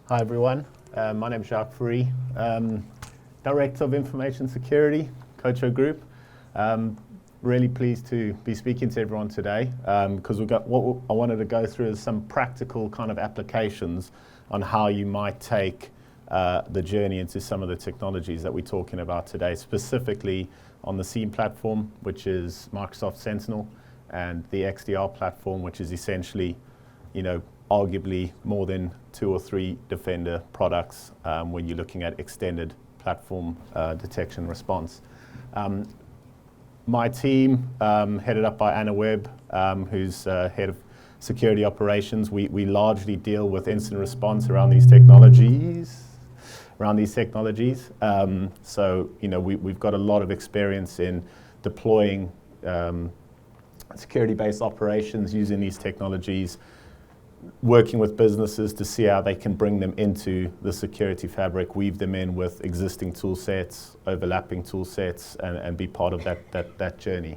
Hi everyone, my name is Jacques Fourie, Director of Information Security, Cocho Group. Really pleased to be speaking to everyone today because what I wanted to go through is some practical kind of applications on how you might take the journey into some of the technologies that we're talking about today, specifically on the SIEM platform, which is Microsoft Sentinel, and the XDR platform, which is essentially, arguably more than 2 or 3 Defender products when you're looking at extended platform detection response. My team, headed up by Anna Webb, who's head of security operations, we largely deal with incident response around these technologies. So, we've got a lot of experience in deploying security-based operations using these technologies, working with businesses to see how they can bring them into the security fabric, weave them in with existing tool sets, overlapping tool sets, and be part of that journey.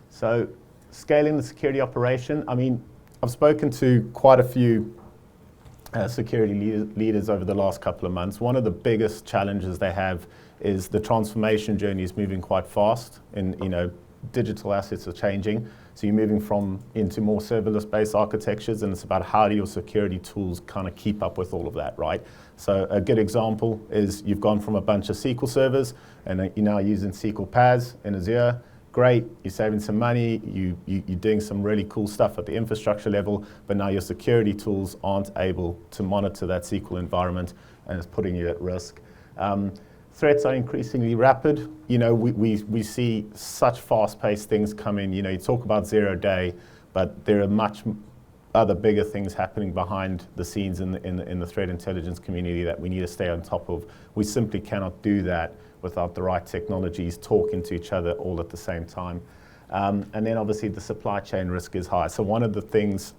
So, scaling the security operation, I've spoken to quite a few security leaders over the last couple of months. One of the biggest challenges they have is the transformation journey is moving quite fast, and digital assets are changing, so you're moving into more serverless-based architectures, and it's about how do your security tools kind of keep up with all of that, right? So a good example is you've gone from a bunch of SQL servers, and you're now using SQL PaaS in Azure. Great, you're saving some money, you're doing some really cool stuff at the infrastructure level, but now your security tools aren't able to monitor that SQL environment, and it's putting you at risk. Threats are increasingly rapid. We see such fast-paced things come in. You talk about 0-day, but there are much other bigger things happening behind the scenes in the threat intelligence community that we need to stay on top of. We simply cannot do that without the right technologies talking to each other all at the same time. And then obviously the supply chain risk is high. So one of the things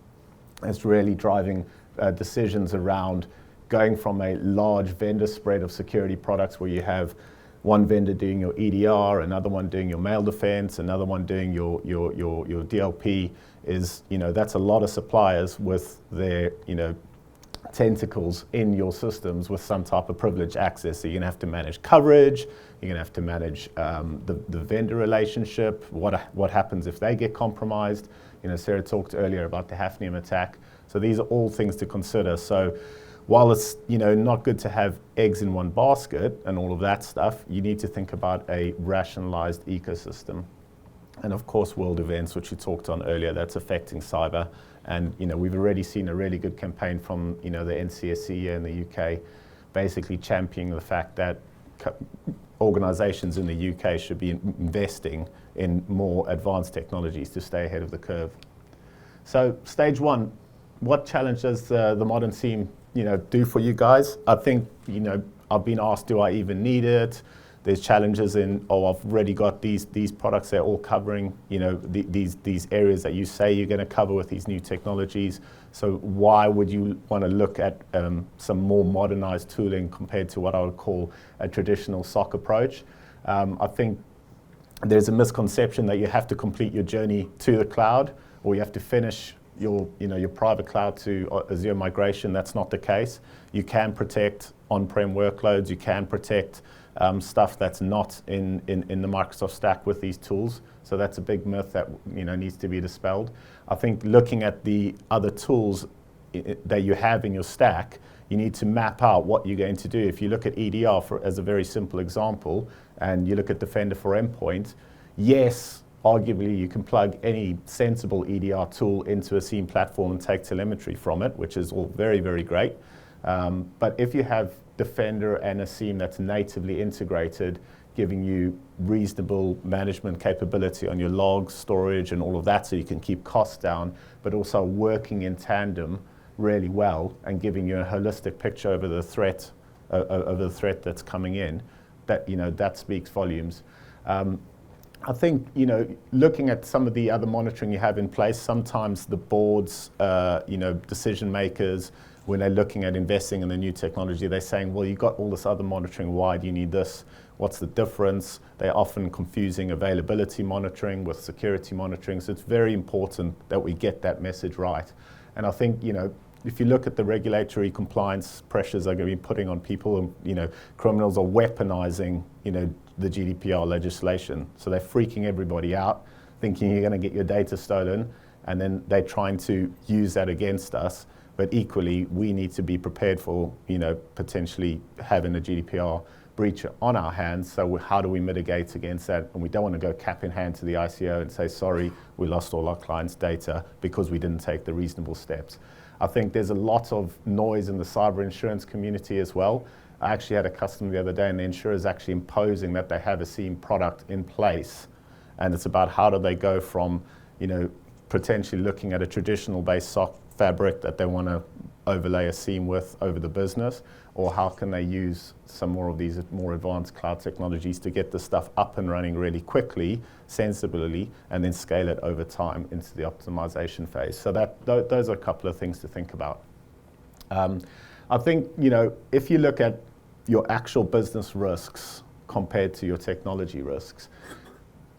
that's really driving decisions around going from a large vendor spread of security products where you have one vendor doing your EDR, another one doing your mail defense, another one doing your DLP is, that's a lot of suppliers with their, tentacles in your systems with some type of privileged access. So you're gonna have to manage coverage, you're gonna have to manage the vendor relationship, what happens if they get compromised. Sarah talked earlier about the Hafnium attack. So these are all things to consider. So while it's not good to have eggs in one basket and all of that stuff, you need to think about a rationalized ecosystem. And of course, world events, which you talked on earlier, that's affecting cyber. And we've already seen a really good campaign from the NCSC here in the UK, basically championing the fact that organizations in the UK should be investing in more advanced technologies to stay ahead of the curve. So stage 1, what challenge does the modern SIEM do for you guys? I think, I've been asked, do I even need it? There's challenges in, I've already got these products, they're all covering, these areas that you say you're gonna cover with these new technologies. So why would you wanna look at some more modernized tooling compared to what I would call a traditional SOC approach? I think there's a misconception that you have to complete your journey to the cloud, or you have to finish your private cloud to Azure migration. That's not the case. You can protect on-prem workloads. You can protect stuff that's not in the Microsoft stack with these tools. So that's a big myth that needs to be dispelled. I think looking at the other tools that you have in your stack, you need to map out what you're going to do. If you look at EDR as a very simple example, and you look at Defender for Endpoint, yes, arguably, you can plug any sensible EDR tool into a SIEM platform and take telemetry from it, which is all very, very great. But if you have Defender and a SIEM that's natively integrated, giving you reasonable management capability on your logs, storage, and all of that, so you can keep costs down, but also working in tandem really well and giving you a holistic picture over the threat, that's coming in, that speaks volumes. I think, looking at some of the other monitoring you have in place, sometimes the boards, decision makers, when they're looking at investing in the new technology, they're saying, well, you've got all this other monitoring, why do you need this? What's the difference? They're often confusing availability monitoring with security monitoring. So it's very important that we get that message right. And I think, if you look at the regulatory compliance pressures are going to be putting on people, and, criminals are weaponizing, the GDPR legislation. So they're freaking everybody out, thinking you're going to get your data stolen, and then they're trying to use that against us. But equally, we need to be prepared for, potentially having a GDPR breach on our hands. So how do we mitigate against that? And we don't want to go cap in hand to the ICO and say, sorry, we lost all our clients' data because we didn't take the reasonable steps. I think there's a lot of noise in the cyber insurance community as well. I actually had a customer the other day, and the insurer is actually imposing that they have a SIEM product in place. And it's about how do they go from, potentially looking at a traditional based SOC fabric that they want to overlay a SIEM with over the business, or how can they use some more of these more advanced cloud technologies to get the stuff up and running really quickly, sensibly, and then scale it over time into the optimization phase. So those are a couple of things to think about. I think, if you look at your actual business risks compared to your technology risks,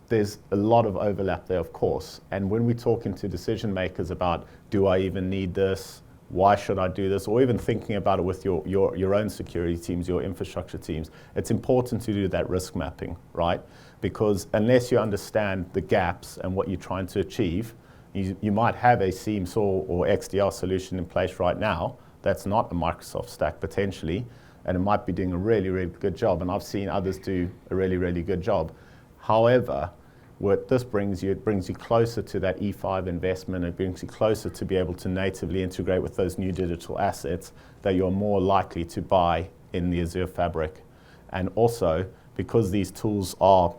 there's a lot of overlap there, of course. And when we're talking to decision makers about, do I even need this? Why should I do this? Or even thinking about it with your own security teams, your infrastructure teams, it's important to do that risk mapping, right? Because unless you understand the gaps and what you're trying to achieve, you might have a SIEM or XDR solution in place right now that's not a Microsoft stack potentially, and it might be doing a really, really good job. And I've seen others do a really, really good job. However, what this brings you, it brings you closer to that E5 investment. It brings you closer to be able to natively integrate with those new digital assets that you're more likely to buy in the Azure fabric. And also, because these tools are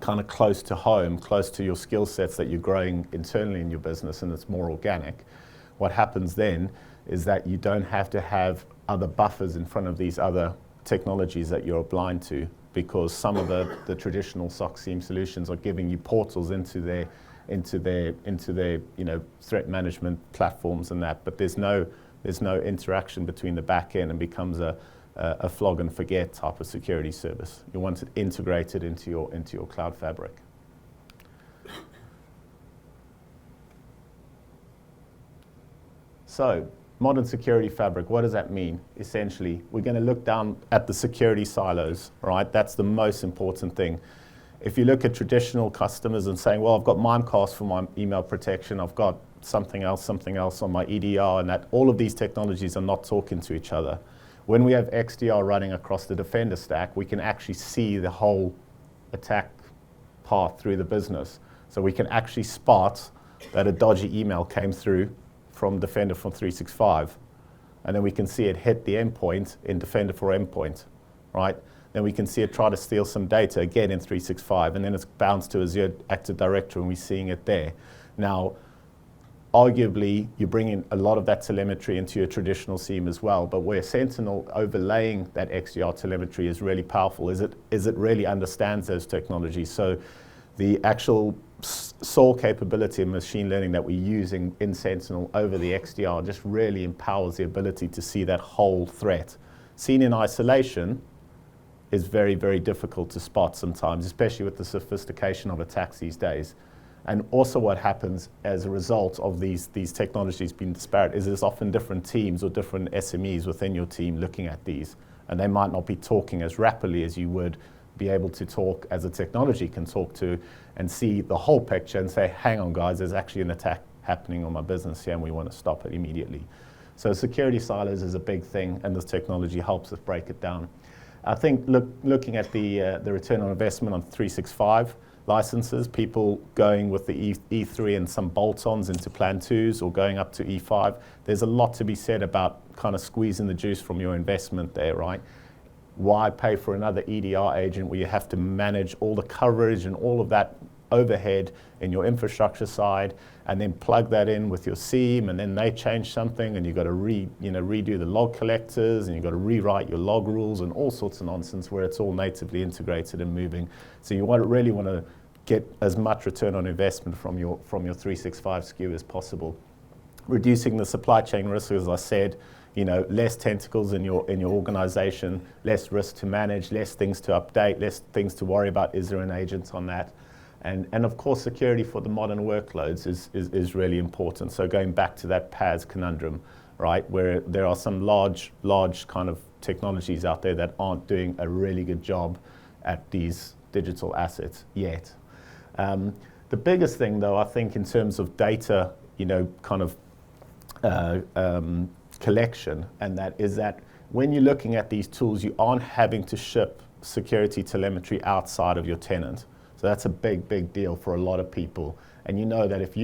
kind of close to home, close to your skill sets that you're growing internally in your business, and it's more organic, what happens then is that you don't have to have other buffers in front of these other technologies that you're blind to, because some of the traditional SOC SIEM solutions are giving you portals into their threat management platforms and that, but there's no interaction between the back end, and becomes a flog and forget type of security service. You want it integrated into your cloud fabric. So, modern security fabric, what does that mean? Essentially, we're going to look down at the security silos, right? That's the most important thing. If you look at traditional customers and saying, well, I've got Mimecast for my email protection, I've got something else on my EDR, and that all of these technologies are not talking to each other. When we have XDR running across the Defender stack, we can actually see the whole attack path through the business. So we can actually spot that a dodgy email came through from Defender from 365, and then we can see it hit the endpoint in Defender for Endpoint, right? Then we can see it try to steal some data again in 365, and then it's bounced to Azure Active Directory, and we're seeing it there. Now, arguably, you bring in a lot of that telemetry into your traditional SIEM as well, but where Sentinel overlaying that XDR telemetry is really powerful is it really understands those technologies. So the actual SOAR capability and machine learning that we're using in Sentinel over the XDR just really empowers the ability to see that whole threat. Seen in isolation is very, very difficult to spot sometimes, especially with the sophistication of attacks these days. And also what happens as a result of these technologies being disparate is there's often different teams or different SMEs within your team looking at these, and they might not be talking as rapidly as you would be able to talk as a technology can talk to, and see the whole picture and say, hang on guys, there's actually an attack happening on my business here and we want to stop it immediately. So security silos is a big thing, and this technology helps us break it down. I think looking at the return on investment on 365 licenses, people going with the E3 and some bolt-ons into Plan 2s or going up to E5, there's a lot to be said about kind of squeezing the juice from your investment there, right? Why pay for another EDR agent where you have to manage all the coverage and all of that overhead in your infrastructure side, and then plug that in with your SIEM, and then they change something, and you've got to redo the log collectors, and you've got to rewrite your log rules and all sorts of nonsense where it's all natively integrated and moving. So you really want to get as much return on investment from your 365 SKU as possible. Reducing the supply chain risk, as I said, less tentacles in your organization, less risk to manage, less things to update, less things to worry about. Is there an agent on that? And of course, security for the modern workloads is really important. So going back to that PaaS conundrum, right, where there are some large kind of technologies out there that aren't doing a really good job at these digital assets yet. The biggest thing, though, I think, in terms of data, kind of collection, and that is that when you're looking at these tools, you aren't having to ship security telemetry outside of your tenant. So that's a big deal for a lot of people. And you know that if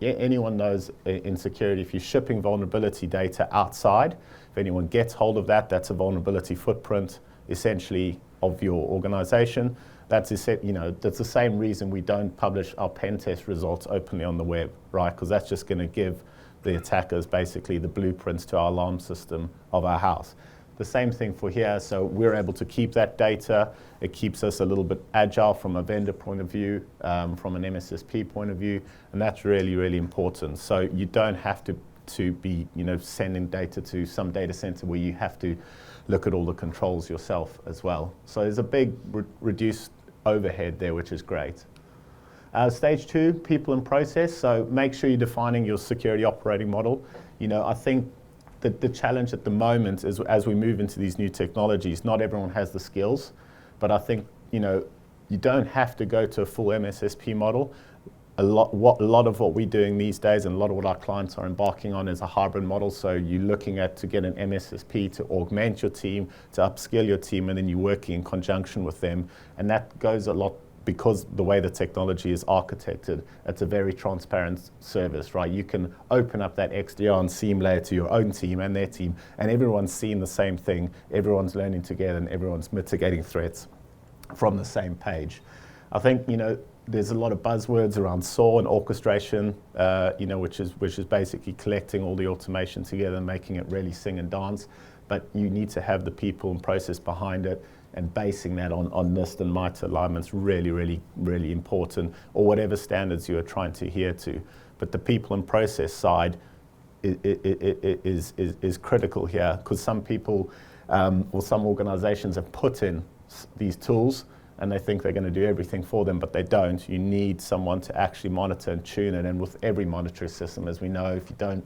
anyone knows in security, if you're shipping vulnerability data outside, if anyone gets hold of that, that's a vulnerability footprint, essentially, of your organization. That's the same reason we don't publish our pen test results openly on the web, right? Because that's just going to give the attackers basically the blueprints to our alarm system of our house. The same thing for here, so we're able to keep that data. It keeps us a little bit agile from a vendor point of view, from an MSSP point of view, and that's really important. So you don't have to be sending data to some data center where you have to look at all the controls yourself as well. So there's a big reduced overhead there, which is great. Stage 2, people and process. So make sure you're defining your security operating model. I think that the challenge at the moment is, as we move into these new technologies, not everyone has the skills, but I think you don't have to go to a full MSSP model. A lot of what we're doing these days, and a lot of what our clients are embarking on, is a hybrid model. So you're looking to get an MSSP to augment your team, to upskill your team, and then you're working in conjunction with them. And that goes a lot because the way the technology is architected. It's a very transparent service, right? You can open up that XDR and SIEM layer to your own team and their team, and everyone's seeing the same thing. Everyone's learning together, and everyone's mitigating threats from the same page. I think there's a lot of buzzwords around SOAR and orchestration, which is basically collecting all the automation together and making it really sing and dance. But you need to have the people and process behind it, and basing that on NIST and MITRE alignment's really important, or whatever standards you are trying to adhere to. But the people and process side is critical here, because some people or some organizations have put in these tools and they think they're going to do everything for them, but they don't. You need someone to actually monitor and tune it, and with every monitoring system, as we know, if you don't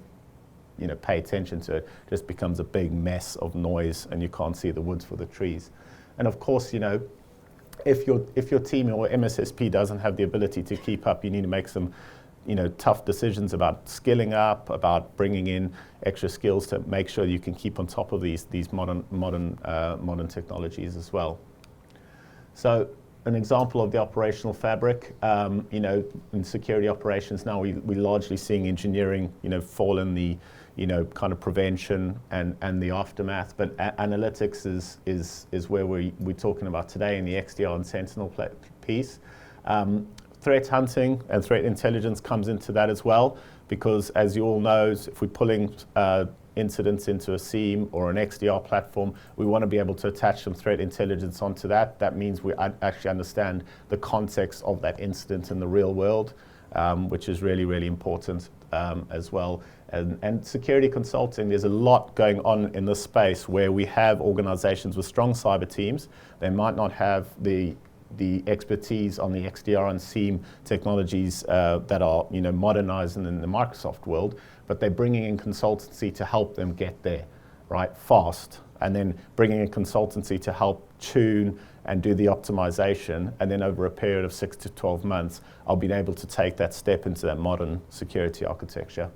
pay attention to it, it just becomes a big mess of noise and you can't see the woods for the trees. And of course, if your team or MSSP doesn't have the ability to keep up, you need to make some tough decisions about skilling up, about bringing in extra skills to make sure you can keep on top of these modern technologies as well. So an example of the operational fabric, in security operations now, we're largely seeing engineering, fall in the, kind of prevention and the aftermath. But analytics is where we're talking about today in the XDR and Sentinel piece. Threat hunting and threat intelligence comes into that as well, because as you all know, if we're pulling incidents into a SIEM or an XDR platform, we want to be able to attach some threat intelligence onto that. That means we actually understand the context of that incident in the real world, which is really important as well. And security consulting, there's a lot going on in this space where we have organizations with strong cyber teams. They might not have the expertise on the XDR and SIEM technologies that are modernizing in the Microsoft world, but they're bringing in consultancy to help them get there, right, fast, and then bringing in consultancy to help tune and do the optimization, and then over a period of 6 to 12 months, I'll be able to take that step into that modern security architecture.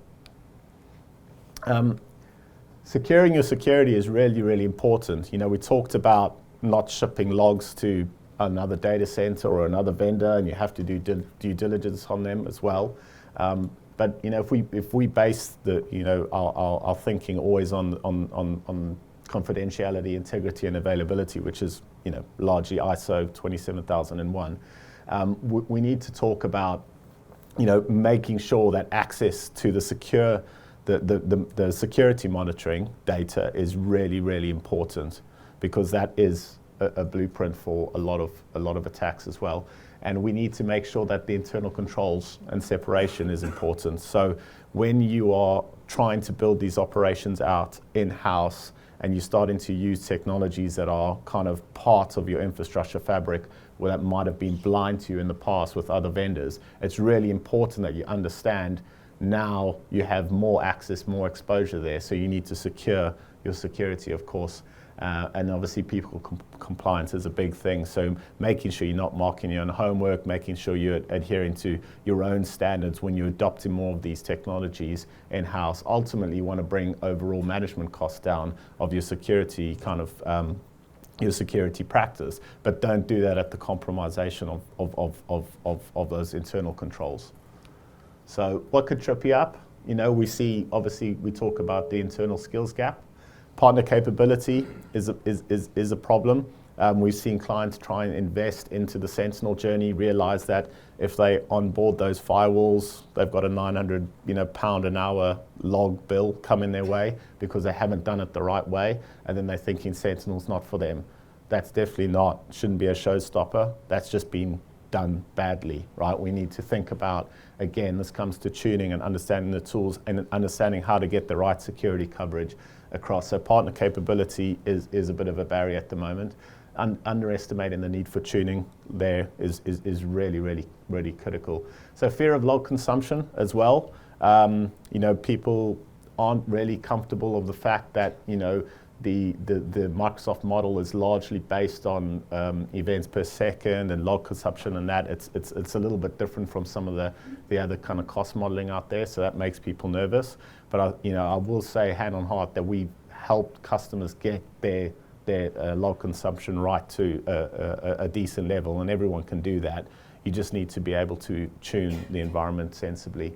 Securing your security is really important. We talked about not shipping logs to another data center or another vendor, and you have to do due diligence on them as well. But if we base our thinking always on confidentiality, integrity, and availability, which is largely ISO 27001, we need to talk about making sure that access to the security monitoring data is really important, because that is a blueprint for a lot of attacks as well. And we need to make sure that the internal controls and separation is important. So when you are trying to build these operations out in-house and you're starting to use technologies that are kind of part of your infrastructure fabric, where that might have been blind to you in the past with other vendors, it's really important that you understand now you have more access, more exposure there. So you need to secure your security, of course. And obviously people compliance is a big thing. So making sure you're not marking your own homework, making sure you're adhering to your own standards when you're adopting more of these technologies in-house. Ultimately, you want to bring overall management costs down of your security kind of your security practice, but don't do that at the compromisation of those internal controls. So what could trip you up? You know, we see, obviously, we talk about the internal skills gap. Partner capability is a problem. We've seen clients try and invest into the Sentinel journey, realize that if they onboard those firewalls, they've got a £900 an hour log bill coming their way because they haven't done it the right way, and then they're thinking Sentinel's not for them. That's definitely shouldn't be a showstopper. That's just been done badly, right? We need to think about, again, this comes to tuning and understanding the tools and understanding how to get the right security coverage across. So partner capability is a bit of a barrier at the moment. Underestimating the need for tuning there is really, really, really critical. So fear of log consumption as well. You know, people aren't really comfortable of the fact that, you know, the Microsoft model is largely based on events per second and log consumption, and that it's a little bit different from some of the other kind of cost modeling out there. So that makes people nervous. But I will say, hand on heart, that we've helped customers get their log consumption right to a decent level, and everyone can do that. You just need to be able to tune the environment sensibly.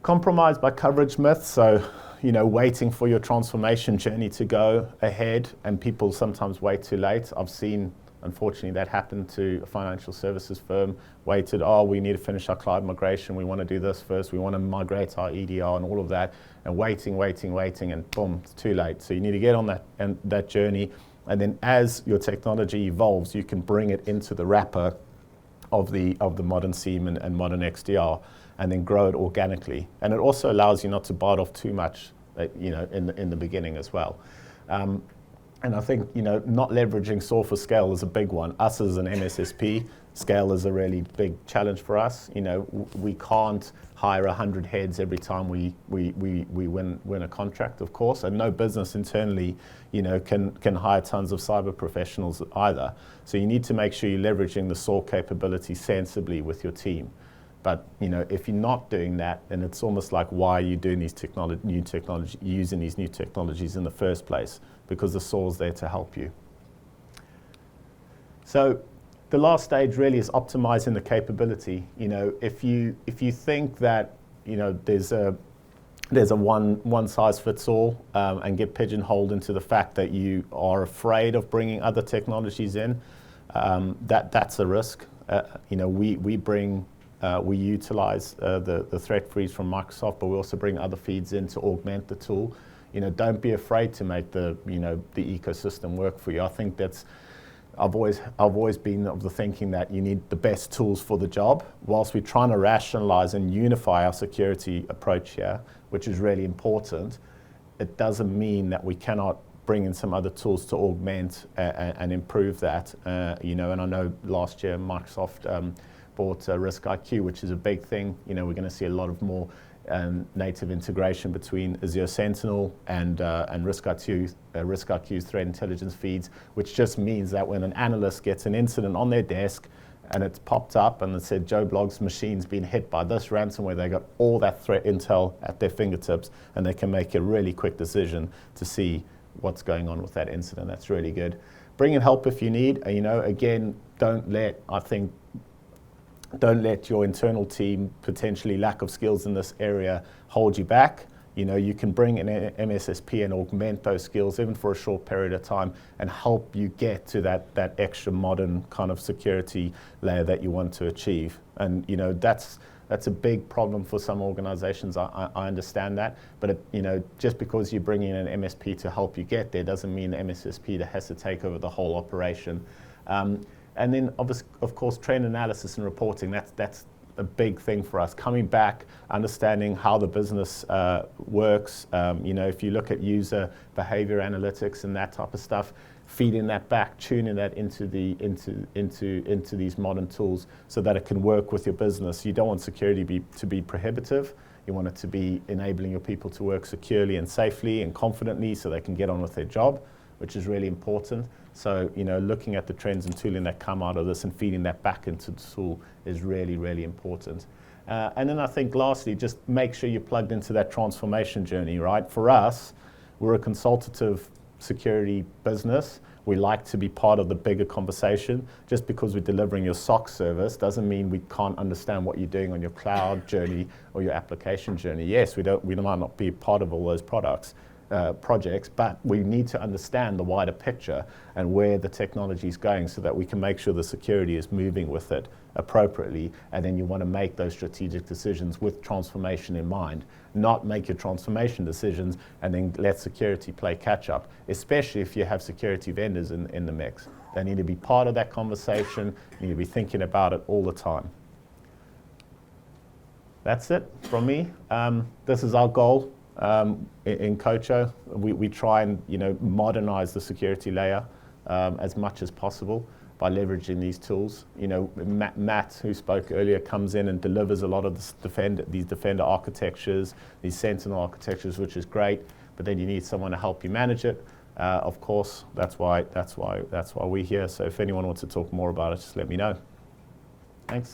Compromised by coverage myths. So, you know, waiting for your transformation journey to go ahead, and people sometimes wait too late. I've seen, unfortunately, that happen to a financial services firm. Waited, we need to finish our cloud migration. We want to do this first. We want to migrate our EDR and all of that. And waiting, and boom, it's too late. So you need to get on that journey. And then as your technology evolves, you can bring it into the wrapper of the modern SIEM and modern XDR, and then grow it organically. And it also allows you not to bite off too much, you know, in the beginning as well. And I think, you know, not leveraging SOAR for scale is a big one. Us as an MSSP, scale is a really big challenge for us. You know, we can't hire 100 heads every time we win a contract, of course, and no business internally, you know, can hire tons of cyber professionals either. So you need to make sure you're leveraging the SOAR capability sensibly with your team. But, you know, if you're not doing that, then it's almost like, why are you doing these using these new technologies in the first place? Because the SOAR's there to help you. So the last stage really is optimizing the capability. You know, if you think that, you know, there's a one size fits all, and get pigeonholed into the fact that you are afraid of bringing other technologies in, that's a risk. You know, we utilize the threat freeze from Microsoft, but we also bring other feeds in to augment the tool. You know, don't be afraid to make the ecosystem work for you. I think I've always been of the thinking that you need the best tools for the job, whilst we're trying to rationalize and unify our security approach here, which is really important. It doesn't mean that we cannot bring in some other tools to augment and improve that. You know, and I know last year Microsoft bought Risk IQ, which is a big thing. You know, we're going to see a lot of more native integration between Azure Sentinel and Risk IQ's threat intelligence feeds, which just means that when an analyst gets an incident on their desk and it's popped up and it said Joe Blogg's machine's been hit by this ransomware, they got all that threat intel at their fingertips, and they can make a really quick decision to see what's going on with that incident. That's really good. Bring in help if you need. You know, again, don't let your internal team, potentially lack of skills in this area, hold you back. You can bring an MSSP and augment those skills even for a short period of time and help you get to that extra modern kind of security layer that you want to achieve. And that's a big problem for some organizations. I understand that, but just because you bring in an MSP to help you get there doesn't mean the MSSP that has to take over the whole operation. And then, of course, trend analysis and reporting. That's a big thing for us. Coming back, understanding how the business works. If you look at user behavior analytics and that type of stuff, feeding that back, tuning that into these modern tools so that it can work with your business. You don't want security to be prohibitive. You want it to be enabling your people to work securely and safely and confidently so they can get on with their job, which is really important. So, looking at the trends and tooling that come out of this and feeding that back into the tool is really, really important. And then I think lastly, just make sure you're plugged into that transformation journey, right? For us, we're a consultative security business. We like to be part of the bigger conversation. Just because we're delivering your SOC service doesn't mean we can't understand what you're doing on your cloud journey or your application journey. Yes, we might not be part of all those projects, but we need to understand the wider picture and where the technology is going so that we can make sure the security is moving with it appropriately. And then you want to make those strategic decisions with transformation in mind, not make your transformation decisions and then let security play catch up, especially if you have security vendors in the mix. They need to be part of that conversation. You need to be thinking about it all the time. That's it from me. This is our goal. In Cocho, we try and modernize the security layer as much as possible by leveraging these tools. Matt, who spoke earlier, comes in and delivers a lot of these defender architectures, these Sentinel architectures, which is great. But then you need someone to help you manage it. Of course, that's why we're here. So if anyone wants to talk more about it, just let me know. Thanks.